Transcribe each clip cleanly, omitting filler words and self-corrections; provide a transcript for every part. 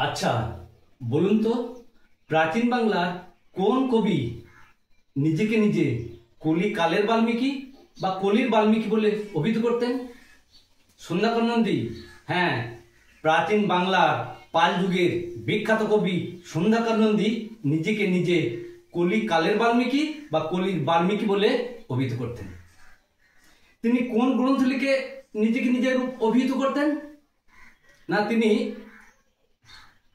আচ্ছা, বলুন তো প্রাচীন বাংলার কোন কবি নিজেকে নিজে কলি কালের বাল্মীকি বা কলির বাল্মীকি বলে অভিহিত করতেন? সুন্দর নন্দী। হ্যাঁ, প্রাচীন বাংলার পাল যুগের বিখ্যাত কবি সুন্দর নন্দী নিজেকে নিজে কলি কালের বাল্মীকি বা কলির বাল্মীকি বলে অভিহিত করতেন। তিনি কোন গ্রন্থ লিখে নিজেকে নিজে অভিহিত করতেন? না, তিনি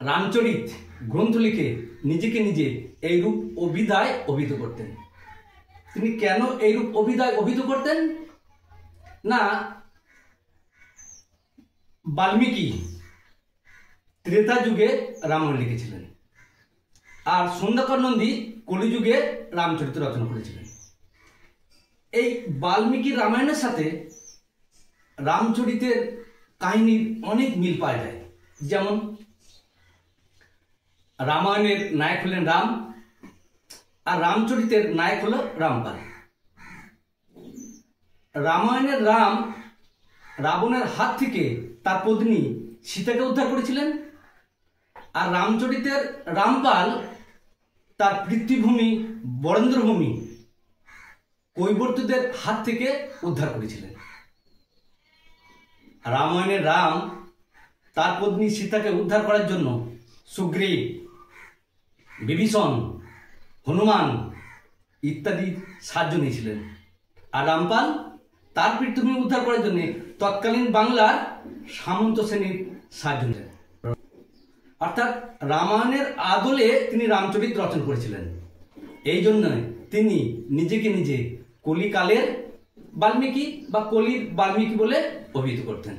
রামচরিত গ্রন্থ লিখে নিজেকে নিজে এইরূপ অভিধায় অভিহিত করতেন। তিনি কেন এইরূপ অভিধায় অভিহিত করতেন? না, বাল্মীকি ত্রেতা যুগে রামায়ণ লিখেছিলেন, আর সুন্দর নন্দী কলিযুগে রামচরিত রচনা করেছিলেন। এই বাল্মীকি রামায়ণের সাথে রামচরিতের কাহিনীর অনেক মিল পাওয়া যায়। যেমন রামায়ণের নায়ক হলেন রাম, আর রামচরিতের নায়ক হল রামপাল। রামায়ণের রাম রাবণের হাত থেকে তার পত্নী সীতাকে উদ্ধার করেছিলেন, আর রামচরিতের রামপাল তার পিতৃভূমি বরেন্দ্রভূমি কৈবর্তদের হাত থেকে উদ্ধার করেছিলেন। রামায়ণের রাম তার পত্নী সীতাকে উদ্ধার করার জন্য সুগ্রীব, বিভীষণ, হনুমান ইত্যাদি সাহায্য নিয়েছিলেন, আর রামপাল তার পিতৃভূমি উদ্ধার করার জন্য তৎকালীন বাংলার সামন্ত শ্রেণীর সাহায্য নিলেন। অর্থাৎ রামায়ণের আদলে তিনি রামচরিত রচনা করেছিলেন। এই জন্য তিনি নিজেকে নিজে কলিকালের বাল্মীকি বা কলির বাল্মীকি বলে অভিহিত করতেন।